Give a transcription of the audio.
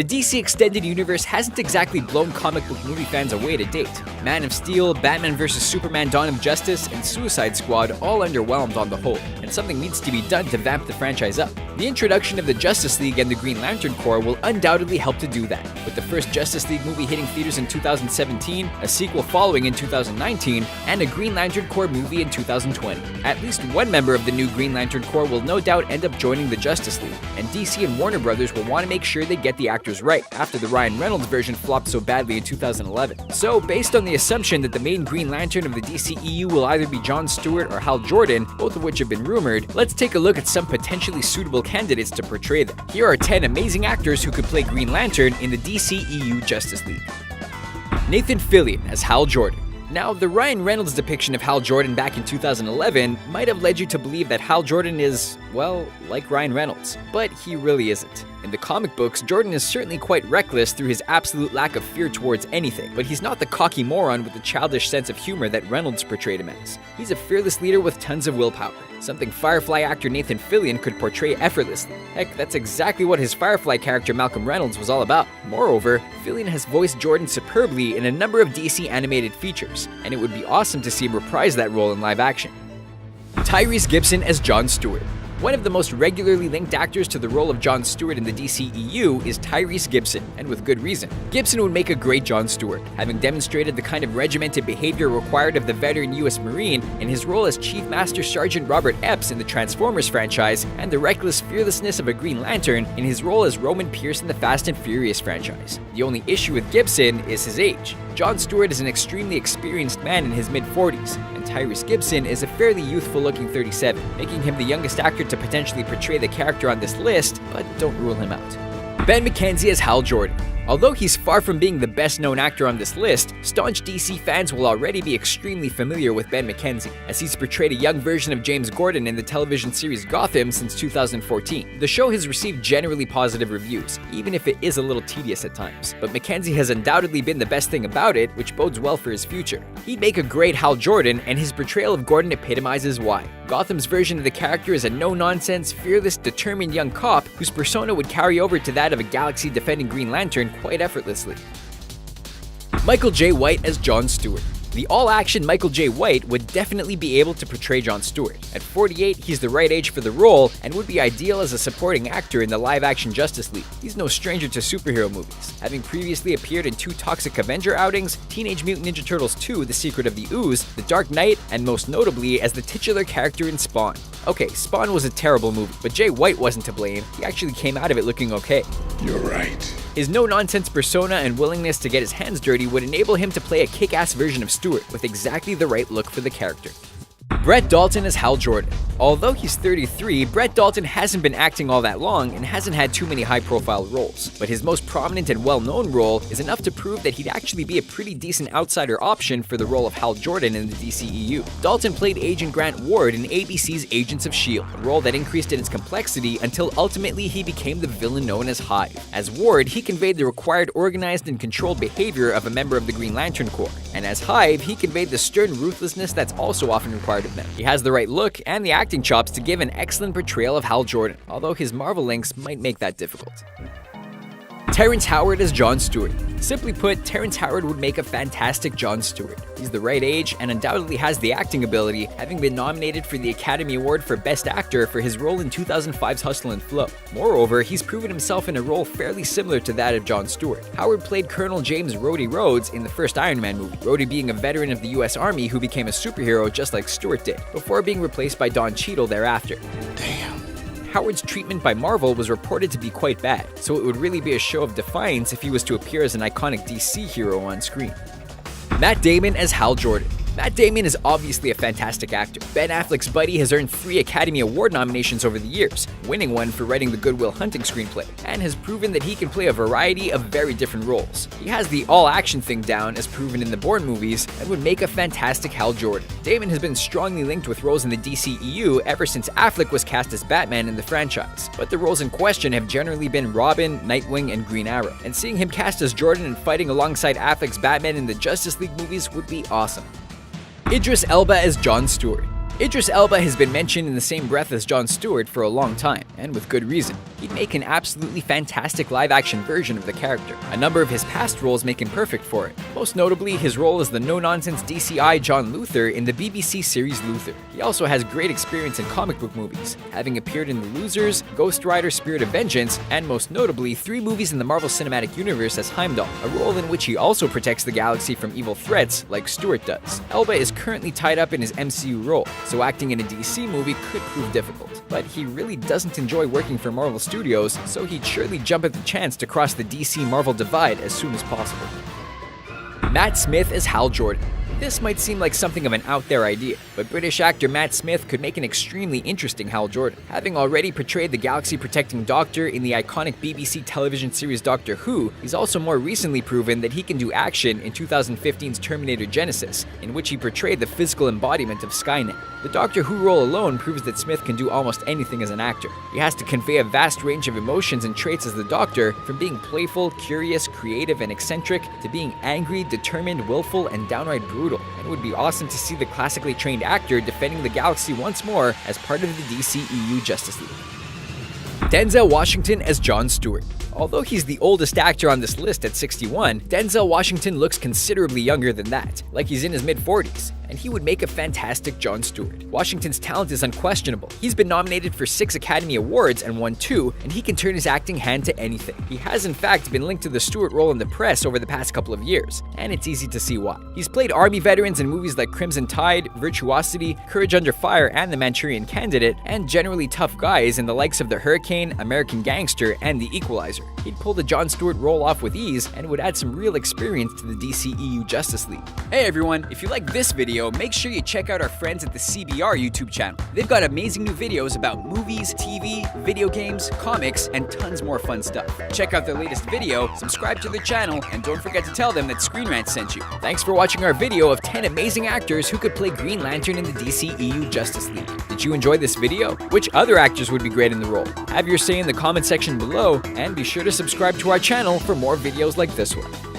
The DC Extended Universe hasn't exactly blown comic book movie fans away to date. Man of Steel, Batman vs Superman Dawn of Justice, and Suicide Squad all underwhelmed on the whole, and something needs to be done to vamp the franchise up. The introduction of the Justice League and the Green Lantern Corps will undoubtedly help to do that, with the first Justice League movie hitting theaters in 2017, a sequel following in 2019, and a Green Lantern Corps movie in 2020. At least one member of the new Green Lantern Corps will no doubt end up joining the Justice League, and DC and Warner Brothers will want to make sure they get the actors right after the Ryan Reynolds version flopped so badly in 2011. So, based on the assumption that the main Green Lantern of the DCEU will either be John Stewart or Hal Jordan, both of which have been rumored, let's take a look at some potentially suitable candidates to portray them. Here are 10 amazing actors who could play Green Lantern in the DCEU Justice League. Nathan Fillion as Hal Jordan. Now, the Ryan Reynolds depiction of Hal Jordan back in 2011 might have led you to believe that Hal Jordan is, well, like Ryan Reynolds, but he really isn't. In the comic books, Jordan is certainly quite reckless through his absolute lack of fear towards anything, but he's not the cocky moron with the childish sense of humor that Reynolds portrayed him as. He's a fearless leader with tons of willpower, something Firefly actor Nathan Fillion could portray effortlessly. Heck, that's exactly what his Firefly character Malcolm Reynolds was all about. Moreover, Fillion has voiced Jordan superbly in a number of DC animated features, and it would be awesome to see him reprise that role in live action. Tyrese Gibson as John Stewart. One of the most regularly linked actors to the role of John Stewart in the DCEU is Tyrese Gibson, and with good reason. Gibson would make a great John Stewart, having demonstrated the kind of regimented behavior required of the veteran US Marine in his role as Chief Master Sergeant Robert Epps in the Transformers franchise, and the reckless fearlessness of a Green Lantern in his role as Roman Pierce in the Fast and Furious franchise. The only issue with Gibson is his age. John Stewart is an extremely experienced man in his mid-40s, and Tyrese Gibson is a fairly youthful-looking 37, making him the youngest actor to potentially portray the character on this list, but don't rule him out. Ben McKenzie as Hal Jordan. Although he's far from being the best-known actor on this list, staunch DC fans will already be extremely familiar with Ben McKenzie, as he's portrayed a young version of James Gordon in the television series Gotham since 2014. The show has received generally positive reviews, even if it is a little tedious at times, but McKenzie has undoubtedly been the best thing about it, which bodes well for his future. He'd make a great Hal Jordan, and his portrayal of Gordon epitomizes why. Gotham's version of the character is a no-nonsense, fearless, determined young cop whose persona would carry over to that of a galaxy-defending Green Lantern quite effortlessly. Michael J. White as John Stewart. The all-action Michael J. White would definitely be able to portray John Stewart. At 48, he's the right age for the role and would be ideal as a supporting actor in the live-action Justice League. He's no stranger to superhero movies, having previously appeared in 2 Toxic Avenger outings, Teenage Mutant Ninja Turtles 2: The Secret of the Ooze, The Dark Knight, and most notably as the titular character in Spawn. Okay, Spawn was a terrible movie, but Jay White wasn't to blame. He actually came out of it looking okay. You're right. His no-nonsense persona and willingness to get his hands dirty would enable him to play a kick-ass version of Stewart with exactly the right look for the character. Brett Dalton as Hal Jordan. Although he's 33, Brett Dalton hasn't been acting all that long and hasn't had too many high-profile roles, but his most prominent and well-known role is enough to prove that he'd actually be a pretty decent outsider option for the role of Hal Jordan in the DCEU. Dalton played Agent Grant Ward in ABC's Agents of S.H.I.E.L.D., a role that increased in its complexity until ultimately he became the villain known as Hive. As Ward, he conveyed the required organized and controlled behavior of a member of the Green Lantern Corps, and as Hive, he conveyed the stern ruthlessness that's also often required of them. He has the right look and the acting chops to give an excellent portrayal of Hal Jordan, although his Marvel links might make that difficult. Terrence Howard as John Stewart. Simply put, Terrence Howard would make a fantastic John Stewart. He's the right age and undoubtedly has the acting ability, having been nominated for the Academy Award for Best Actor for his role in 2005's Hustle and Flow. Moreover, he's proven himself in a role fairly similar to that of John Stewart. Howard played Colonel James Rhodey Rhodes in the first Iron Man movie, Rhodey being a veteran of the US Army who became a superhero just like Stewart did, before being replaced by Don Cheadle thereafter. Damn. Howard's treatment by Marvel was reported to be quite bad, so it would really be a show of defiance if he was to appear as an iconic DC hero on screen. Matt Damon as Hal Jordan. Matt Damon is obviously a fantastic actor. Ben Affleck's buddy has earned 3 Academy Award nominations over the years, winning one for writing the Good Will Hunting screenplay, and has proven that he can play a variety of very different roles. He has the all-action thing down as proven in the Bourne movies and would make a fantastic Hal Jordan. Damon has been strongly linked with roles in the DCEU ever since Affleck was cast as Batman in the franchise, but the roles in question have generally been Robin, Nightwing, and Green Arrow, and seeing him cast as Jordan and fighting alongside Affleck's Batman in the Justice League movies would be awesome. Idris Elba as John Stewart. Idris Elba has been mentioned in the same breath as John Stewart for a long time, and with good reason. he'd make an absolutely fantastic live-action version of the character. A number of his past roles make him perfect for it, most notably his role as the no-nonsense DCI John Luther in the BBC series Luther. He also has great experience in comic book movies, having appeared in The Losers, Ghost Rider Spirit of Vengeance, and most notably 3 movies in the Marvel Cinematic Universe as Heimdall, a role in which he also protects the galaxy from evil threats like Stewart does. Elba is currently tied up in his MCU role, so acting in a DC movie could prove difficult. But he really doesn't enjoy working for Marvel Studios, so he'd surely jump at the chance to cross the DC-Marvel divide as soon as possible. Matt Smith as Hal Jordan. This might seem like something of an out-there idea, but British actor Matt Smith could make an extremely interesting Hal Jordan. Having already portrayed the galaxy-protecting Doctor in the iconic BBC television series Doctor Who, he's also more recently proven that he can do action in 2015's Terminator Genesis, in which he portrayed the physical embodiment of Skynet. The Doctor Who role alone proves that Smith can do almost anything as an actor. He has to convey a vast range of emotions and traits as the Doctor, from being playful, curious, creative, and eccentric, to being angry, determined, willful, and downright brutal. And it would be awesome to see the classically trained actor defending the galaxy once more as part of the DCEU Justice League. Denzel Washington as John Stewart. Although he's the oldest actor on this list at 61, Denzel Washington looks considerably younger than that, like he's in his mid-40s, and he would make a fantastic John Stewart. Washington's talent is unquestionable. He's been nominated for 6 Academy Awards and won 2, and he can turn his acting hand to anything. He has in fact been linked to the Stewart role in the press over the past couple of years, and it's easy to see why. He's played Army veterans in movies like Crimson Tide, Virtuosity, Courage Under Fire, and The Manchurian Candidate, and generally tough guys in the likes of The Hurricane, American Gangster, and The Equalizer. He'd pull the John Stewart role off with ease and would add some real experience to the DCEU Justice League. Hey everyone, if you like this video, make sure you check out our friends at the CBR YouTube channel. They've got amazing new videos about movies, TV, video games, comics, and tons more fun stuff. Check out their latest video, subscribe to their channel, and don't forget to tell them that Screen Rant sent you. Thanks for watching our video of 10 amazing actors who could play Green Lantern in the DCEU Justice League. Did you enjoy this video? Which other actors would be great in the role? Have your say in the comment section below, and be sure to subscribe to our channel for more videos like this one.